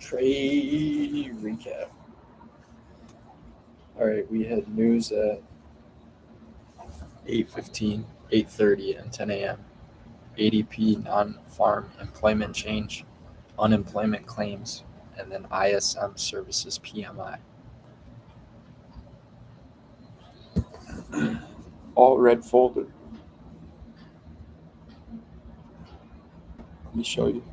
Trade recap. All right, we had news at 8:15, 8:30, and 10 a.m. ADP non-farm employment change, unemployment claims, and then ISM services PMI. All red folder. Let me show you.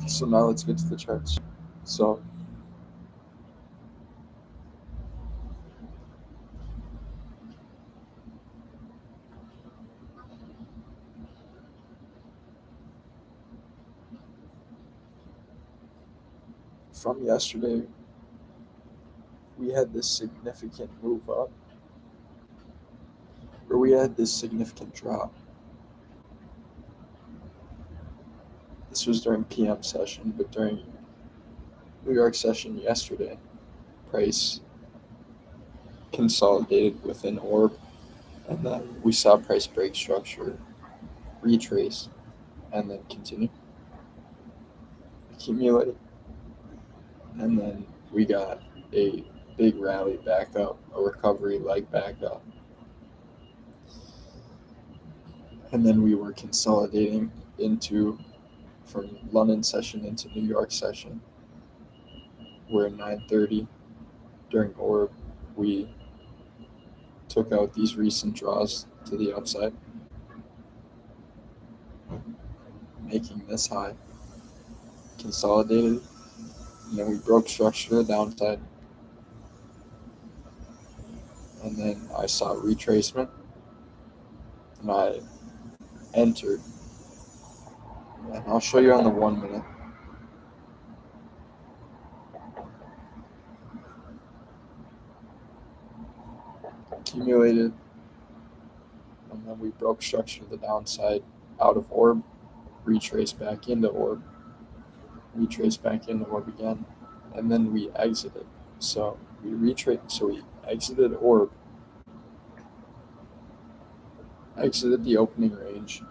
So now let's get to the charts. So from yesterday, we had this significant move up, or we had this significant drop. This was during PM session, but during New York session yesterday, price consolidated within orb, and then we saw price break structure, retrace, and then continue, accumulate, and then we got a big rally back up, a recovery leg back up, and then we were consolidating into from London session into New York session. We're at 9:30 during orb. We took out these recent draws to the upside, making this high, consolidated, and then we broke structure to the downside, and then I saw retracement, and I entered, and I'll show you on the 1 minute. Accumulated, and then we broke structure to the downside out of orb, retrace back into orb, retrace back into orb again, and then we exited. So we exited orb, exited the opening range.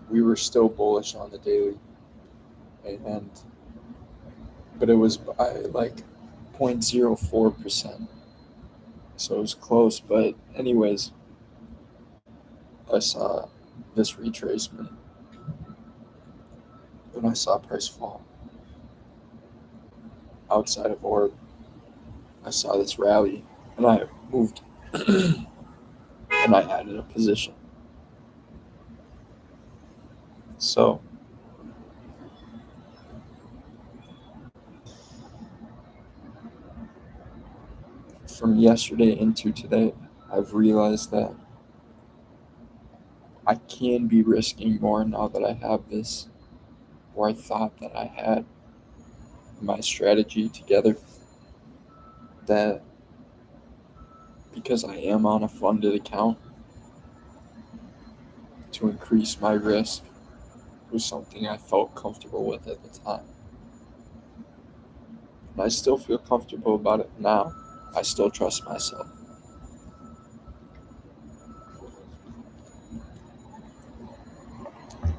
We were still bullish on the daily, but it was by like 0.04%. So it was close, but anyways, I saw this retracement, and I saw price fall. Outside of orb, I saw this rally, and I moved, and I added a position. So from yesterday into today, I've realized that I can be risking more now that I have this, or I thought that I had my strategy together, that because I am on a funded account, to increase my risk was something I felt comfortable with at the time. And I still feel comfortable about it now. I still trust myself.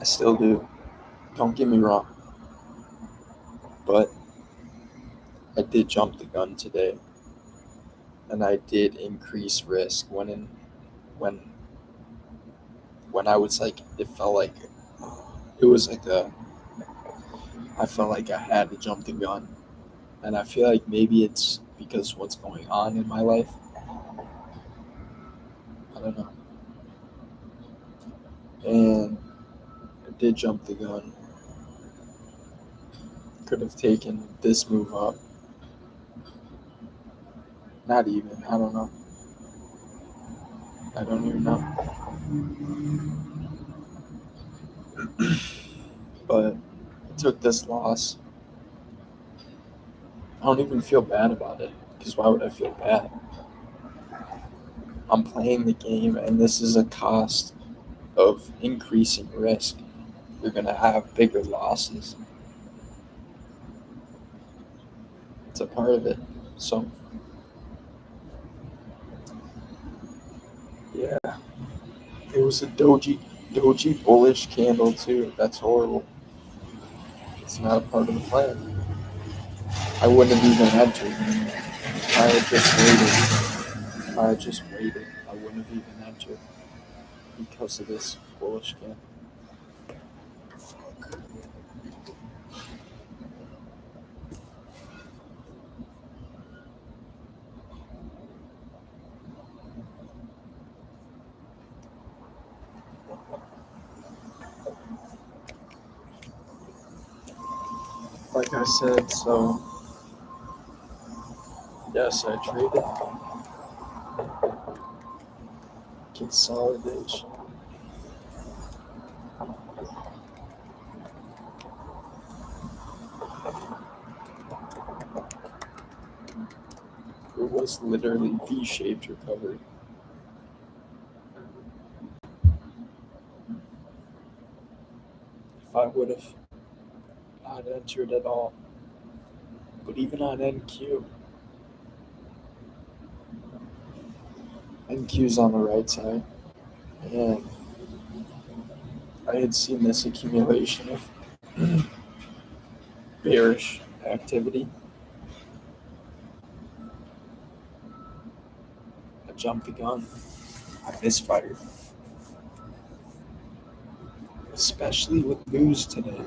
I still do. Don't get me wrong. But I did jump the gun today. And I did increase risk when I was like, it felt like I felt like I had to jump the gun. And I feel like maybe it's because of what's going on in my life. I don't know. And I did jump the gun. Could have taken this move up. Not even. I don't know. I don't even know. But I took this loss. I don't even feel bad about it, because why would I feel bad? I'm playing the game, and this is a cost of increasing risk. You're going to have bigger losses. It's a part of it. So, yeah. It was a doji bullish candle too. That's horrible. It's not a part of the plan. I wouldn't have even entered. If I had just waited, I wouldn't have even entered because of this bullish candle. Fuck. Like I said, so yes, I traded consolidation. It was literally V-shaped recovery. If I would have not entered at all, but even on NQ's on the right side, and I had seen this accumulation of bearish activity. I jumped the gun. I misfired. Especially with news today.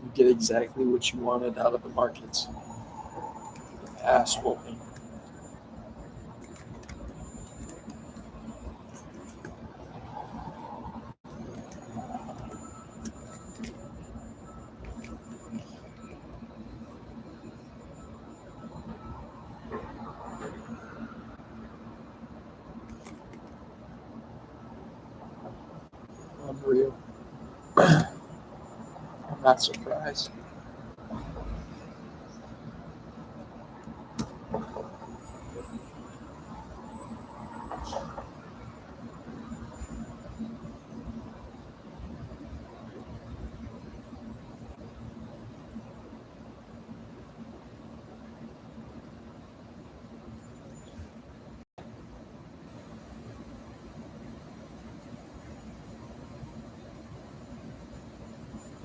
You get exactly what you wanted out of the markets. Ass whooping. Unreal. I'm not surprised.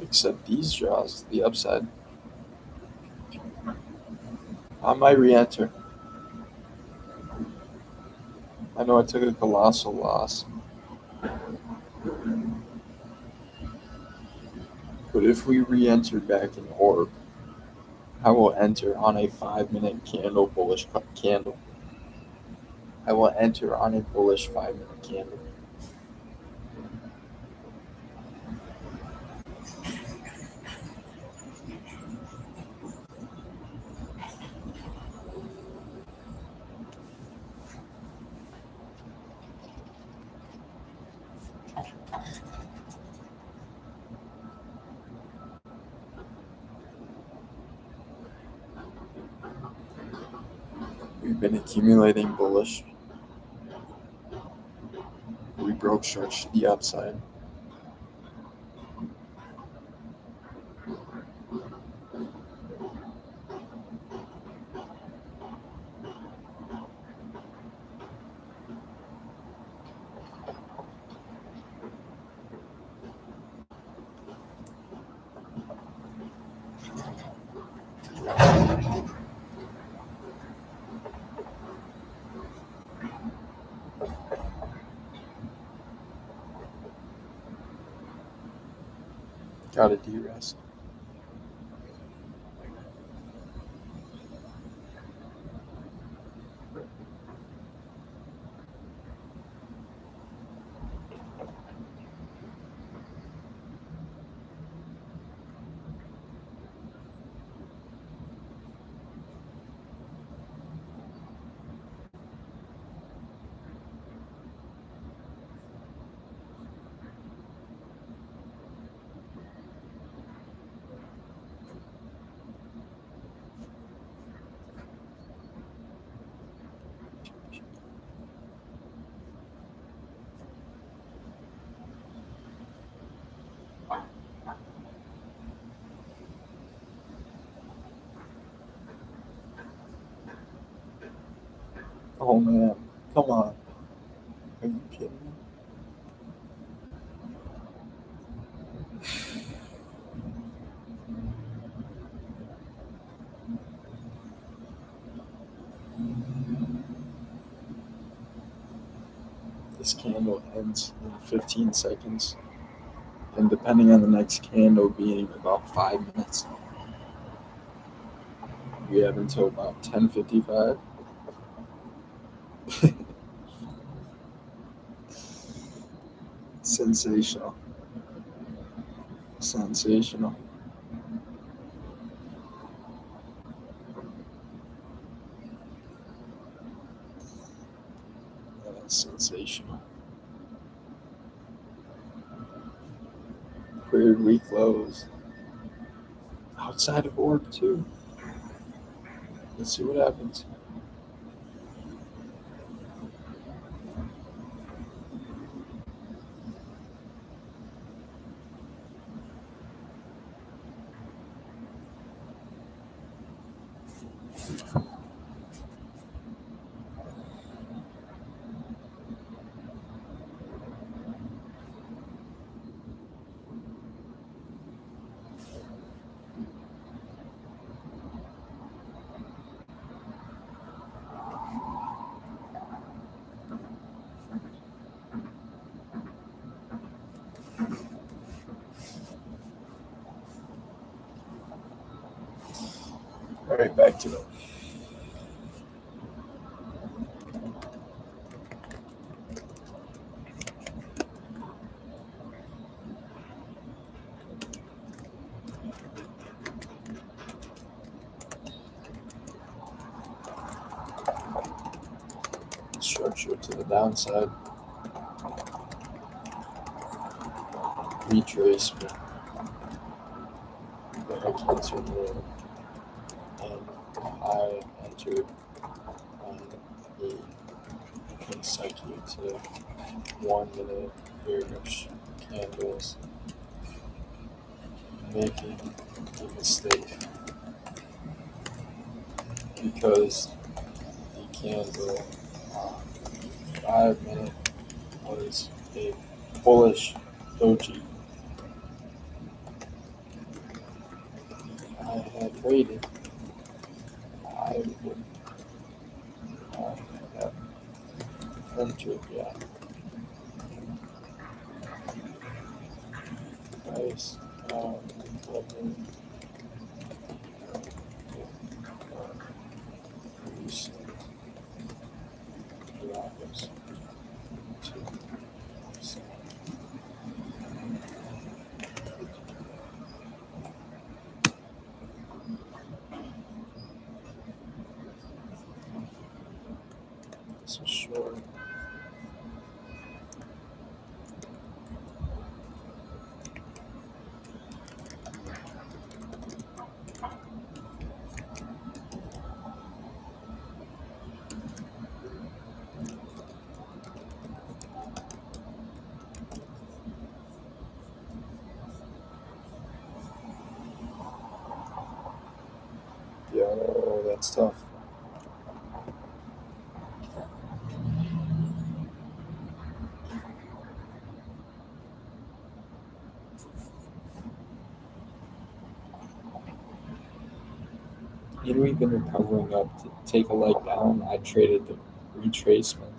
Except these draws to the upside. I might re-enter. I know I took a colossal loss. But if we re-entered back in orb, I will enter on a 5-minute candle bullish candle. I will enter on a bullish 5-minute candle. We've been accumulating bullish. We broke short to the upside. Gotta de-rest. Oh man, come on. Are you kidding me? This candle ends in 15 seconds. And depending on the next candle being about 5 minutes. We have until about 10:55. Sensational. Sensational. Sensational. Where did we close? Outside of orb too. Let's see what happens. All right, back to it. Structure to the downside. Retracement. Back into the and I entered on a consecutive 1 minute bearish candles, making a mistake because the candle 5 minute was a bullish doji. I had waited, I would not have entered yet. Price recovering recent drops to this is short. Yo, that's tough. And we've been recovering up to take a leg down. I traded the retracement.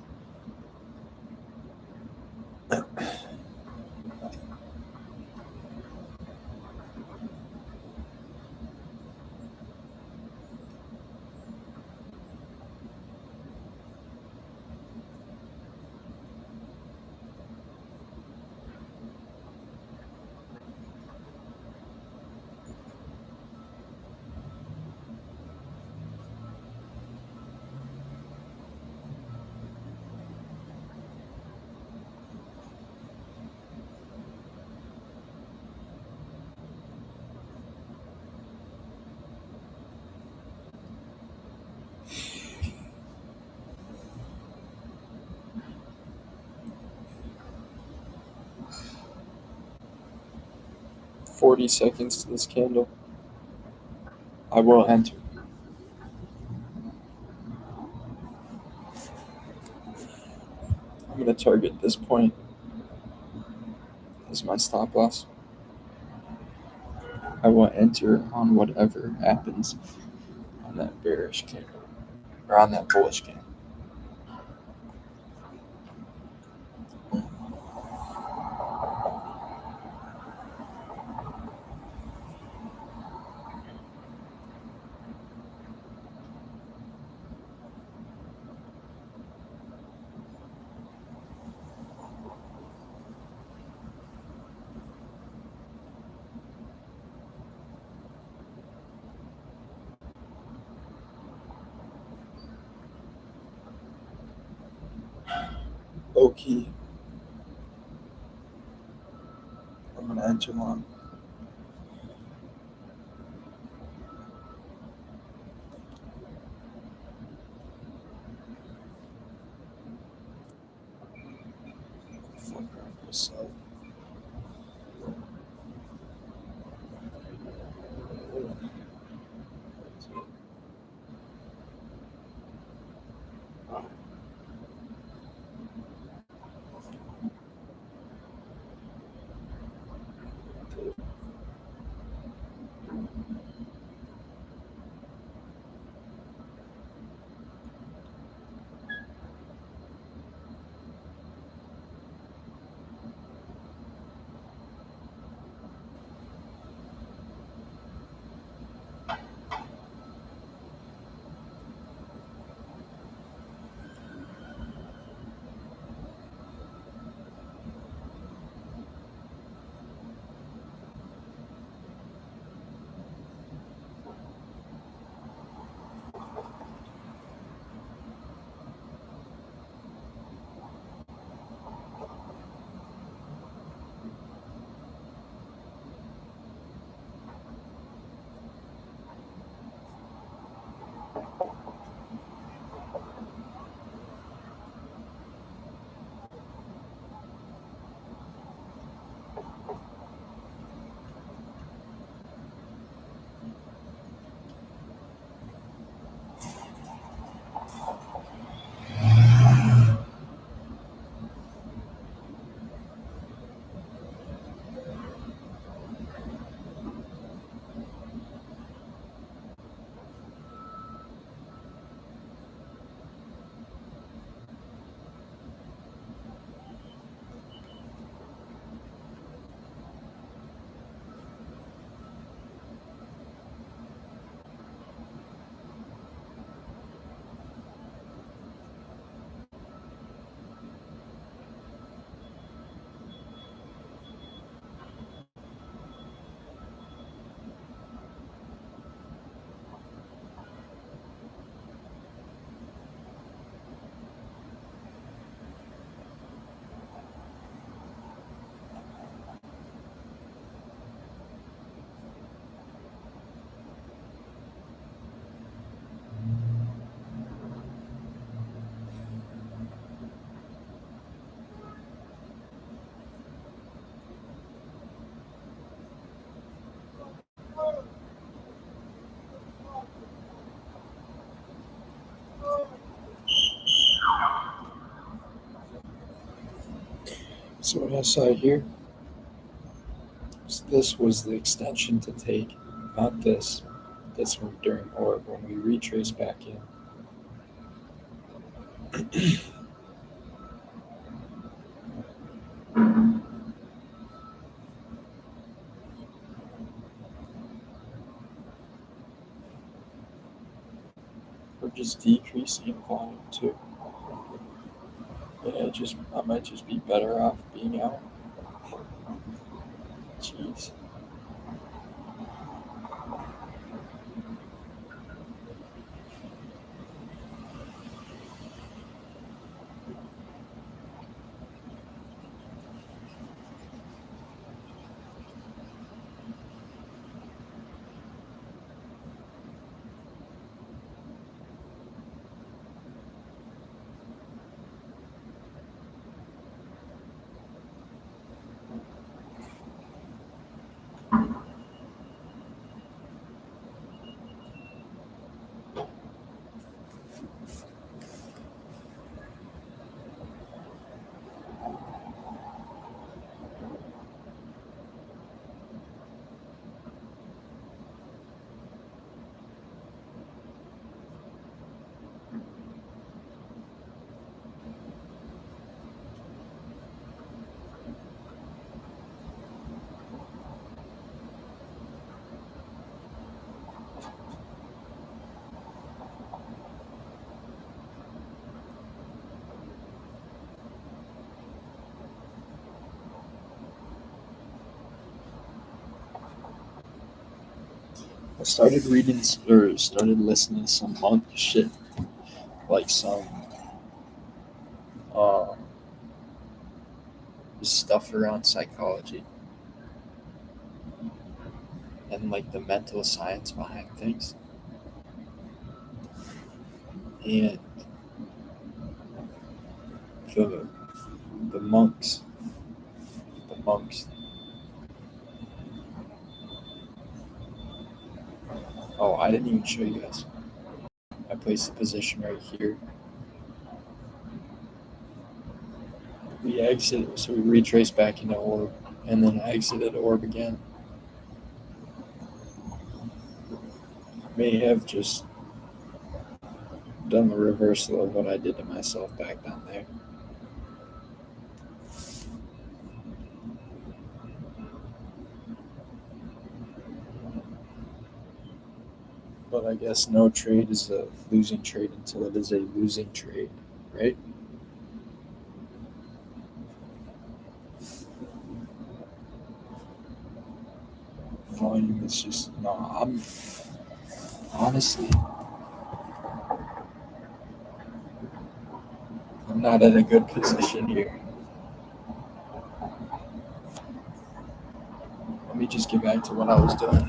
$40 seconds to this candle. I will enter. I'm going to target this point as my stop loss. I will enter on whatever happens on that bearish candle or on that bullish candle. Okay. I'm going to enter long. Fuck around myself. So what I saw here, this was the extension to take, not this. This one during orb when we retrace back in. Or just decreasing in volume too. Yeah, I might just be better off being out. Jeez. I started reading or started listening to some monk shit, like some uh, stuff around psychology and like the mental science behind things. And the the monks, the monks. Oh, I didn't even show you guys. I placed the position right here. We exited, so we retraced back into orb, and then I exited orb again. May have just done the reversal of what I did to myself back down there. But I guess no trade is a losing trade until it is a losing trade, right? Volume is just no. I'm honestly, I'm not in a good position here. Let me just get back to what I was doing.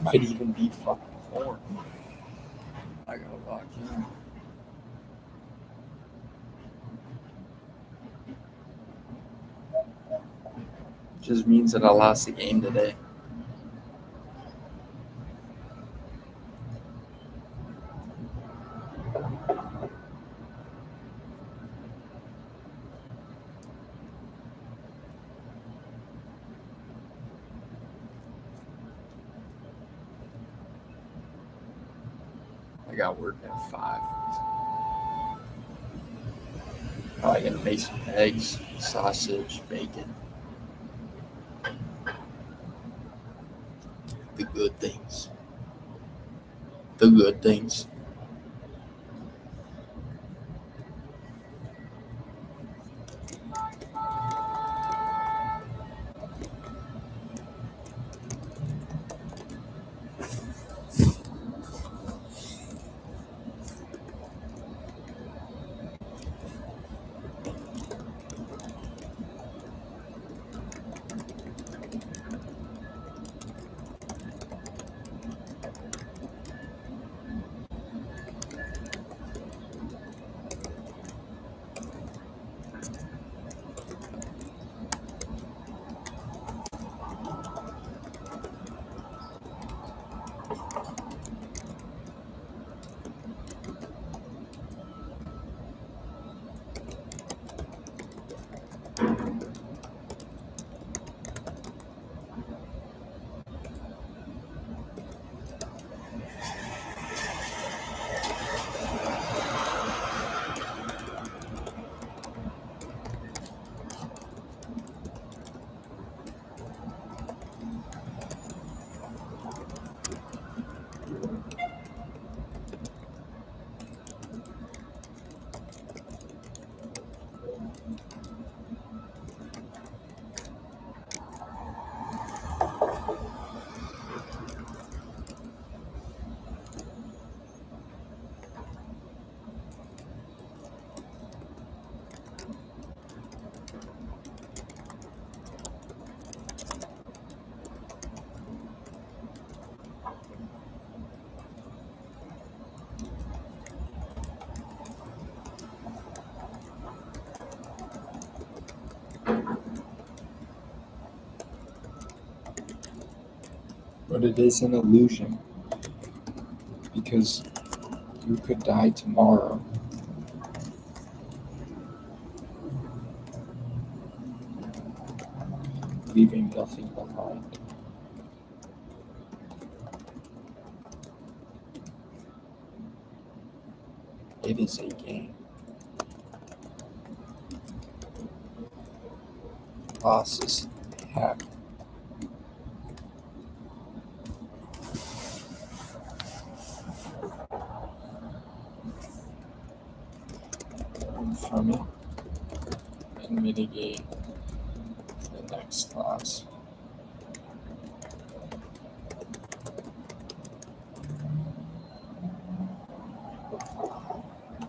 Might even be fucking more. I gotta lock in. Just means that I lost the game today. I got work at 5. Probably gonna make some eggs, sausage, bacon. The good things. The good things. But it is an illusion because you could die tomorrow. Leaving nothing behind. It is a game. Losses happen. Learn from it and mitigate the next loss.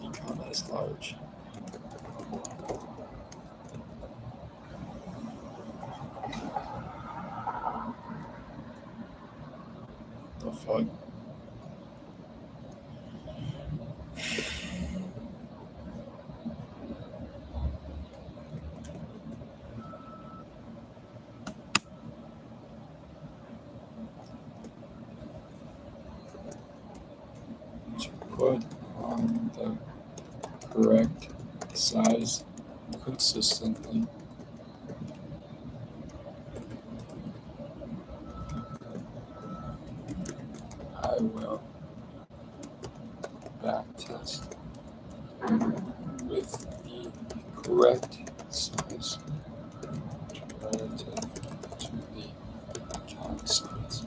Become as large. The fuck? To put on the correct size consistently. I will backtest with the correct size relative to the count size.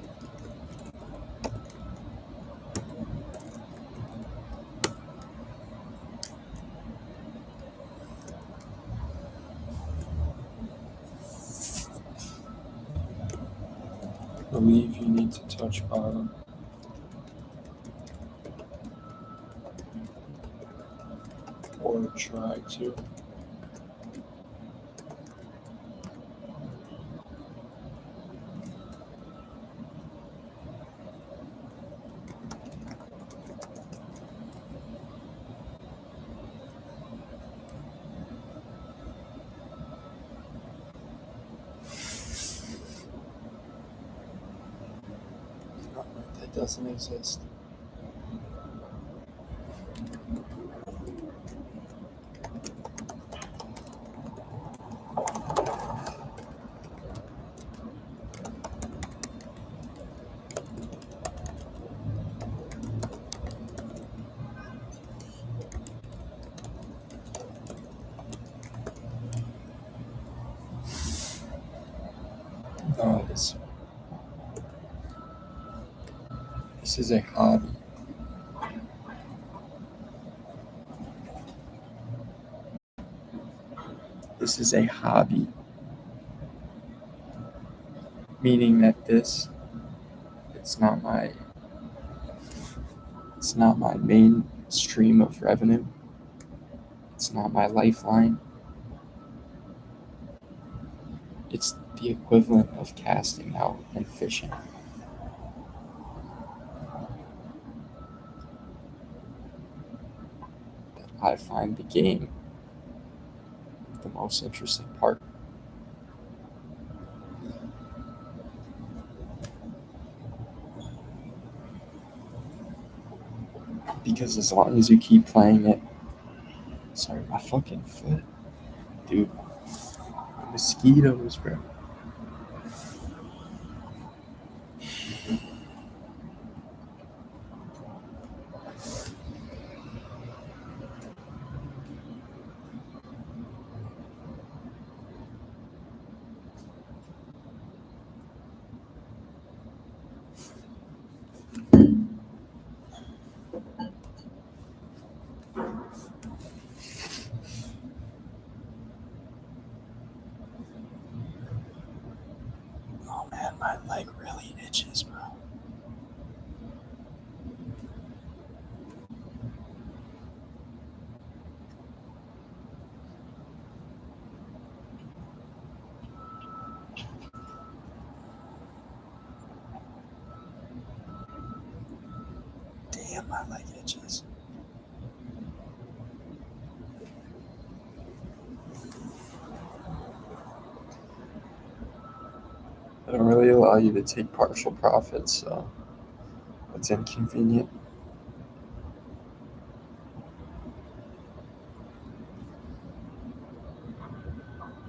I believe you need to touch bottom. Or try to. That doesn't exist. No, this is a hobby. This is a hobby. Meaning that it's not my main stream of revenue. It's not my lifeline. It's the equivalent of casting out and fishing. I find the game the most interesting part. Because as long as you keep playing it, sorry, my fucking foot, dude, mosquitoes, bro. Oh man, my leg really itches, bro. Damn, my leg itches. I don't really they allow you to take partial profits, so it's inconvenient.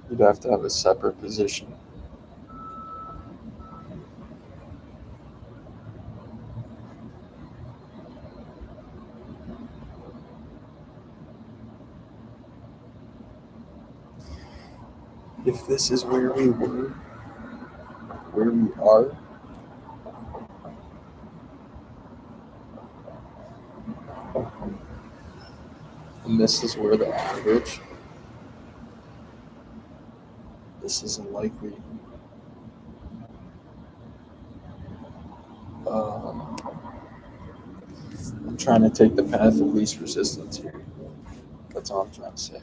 You'd have to have a separate position. If this is where we were, where we are, and this is where the average, this isn't likely. I'm trying to take the path of least resistance here. That's all I'm trying to say.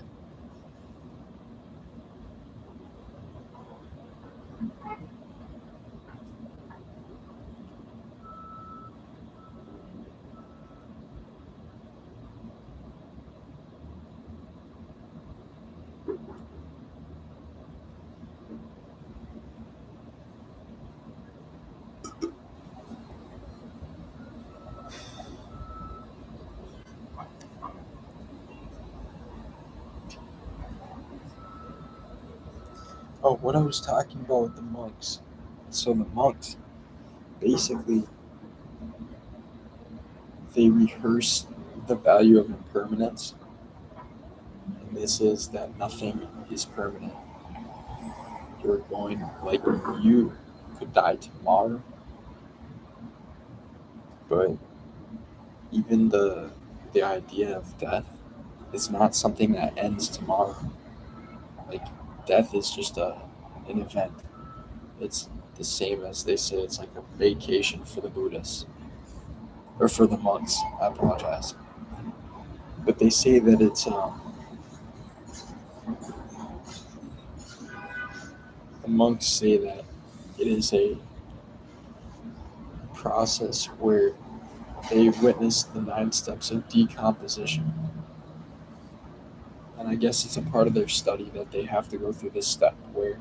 Oh, what I was talking about with the monks. So the monks, basically, they rehearse the value of impermanence. And this is that nothing is permanent. You're going, like, you could die tomorrow, but even the idea of death is not something that ends tomorrow. Like, death is just an event. It's the same as they say it's like a vacation for the Buddhists or for the monks. I apologize, but they say that it's the monks say that it is a process where they witness the 9 steps of decomposition. And I guess it's a part of their study that they have to go through this step where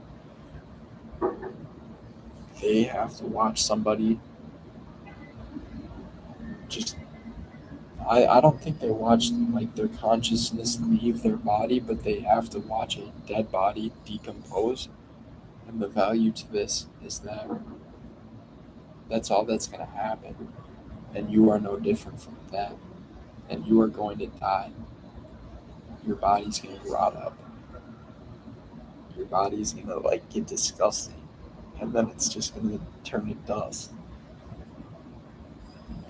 they have to watch somebody just. I don't think they watch like their consciousness leave their body, but they have to watch a dead body decompose. And the value to this is that that's all that's going to happen. And you are no different from that. And you are going to die. Your body's going to rot up. Your body's going to like get disgusting. And then it's just going to turn to dust.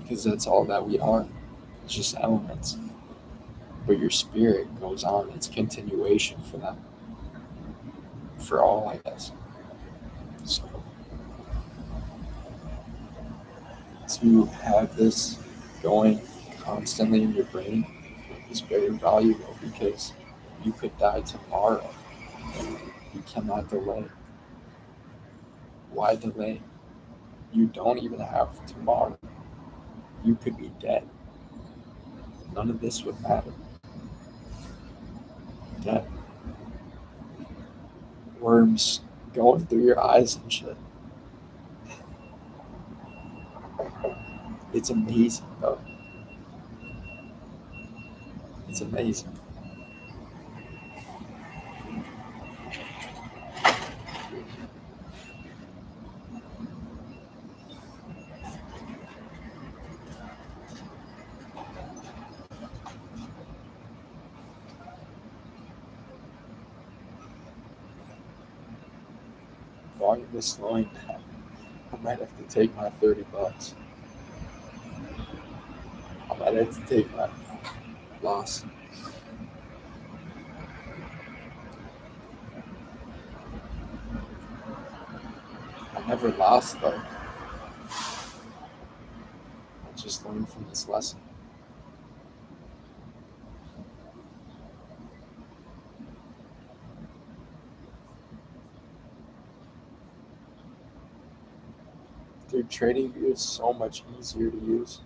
Because that's all that we are. It's just elements. But your spirit goes on. It's continuation for them. For all, I guess. So to have this going constantly in your brain is very valuable because you could die tomorrow. You cannot delay. Why delay? You don't even have tomorrow. You could be dead. None of this would matter. Dead. Worms going through your eyes and shit. It's amazing, though. It's amazing. Volume is slowing down. I might have to take my $30. I might have to take my loss. I never lost, though. I just learned from this lesson. Dude, TradingView is so much easier to use.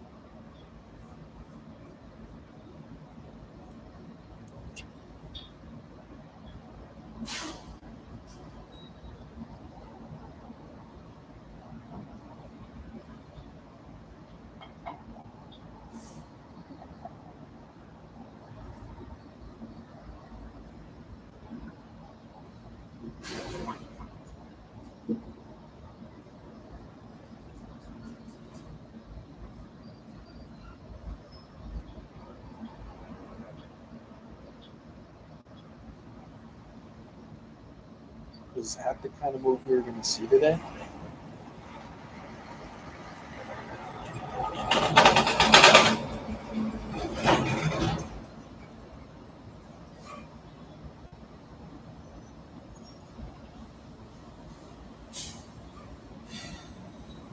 Was that the kind of movie we were going to see today?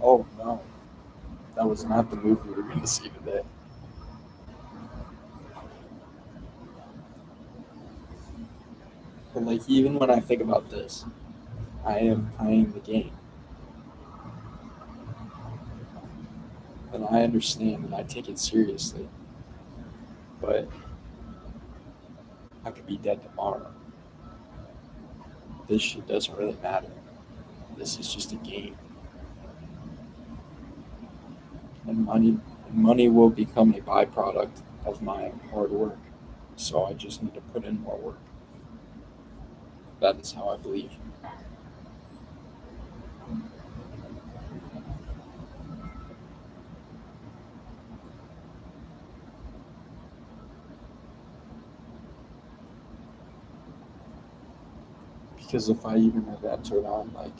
Oh no, that was not the movie we were going to see today. But like, even when I think about this, I am playing the game. And I understand and I take it seriously. But I could be dead tomorrow. This shit doesn't really matter. This is just a game. And money will become a byproduct of my hard work. So I just need to put in more work. That is how I believe. Because if I even have entered on like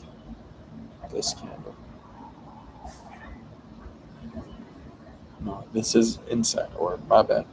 this candle. No, this is inside or my bad.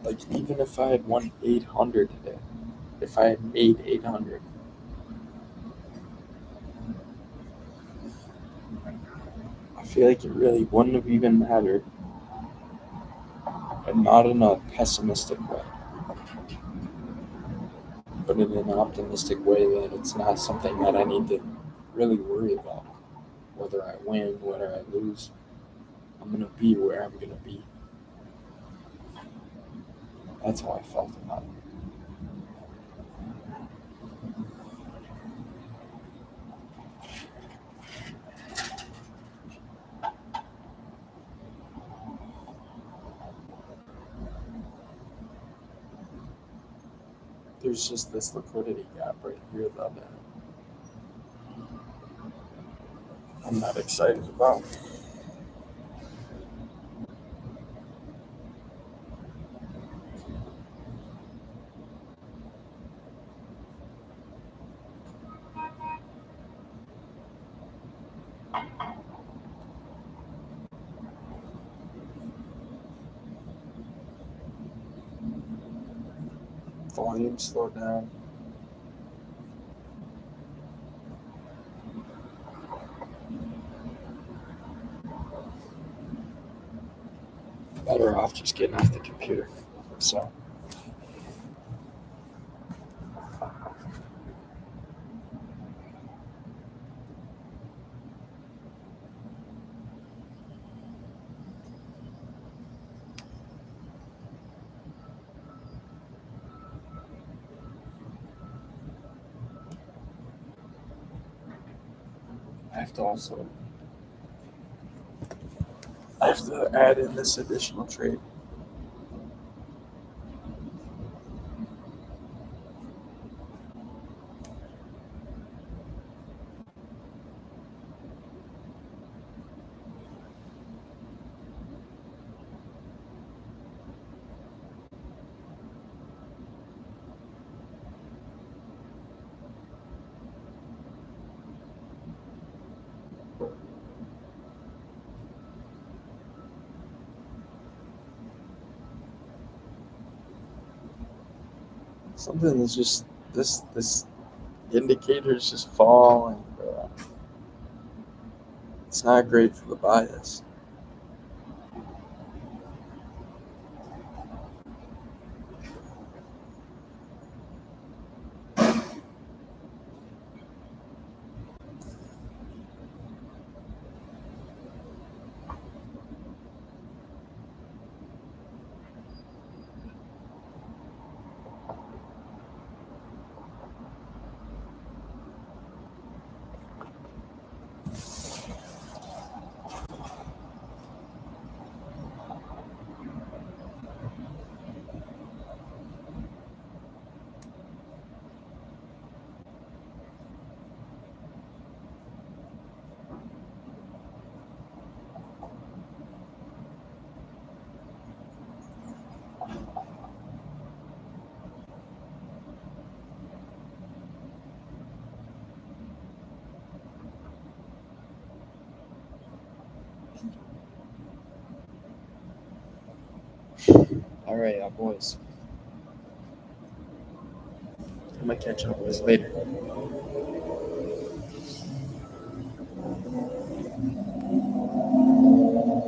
Like even if I had won 800 today, if I had made 800, I feel like it really wouldn't have even mattered. And not in a pessimistic way, but in an optimistic way that it's not something that I need to really worry about. Whether I win, whether I lose, I'm going to be where I'm going to be. That's how I felt about it. There's just this liquidity gap right here that I'm not excited about. Volume slow down. Better off just getting off the computer. So. I have to add in this additional trade. Something is just this indicator is just falling. It's not great for the bias. All right, boys. I'm gonna catch up with you later.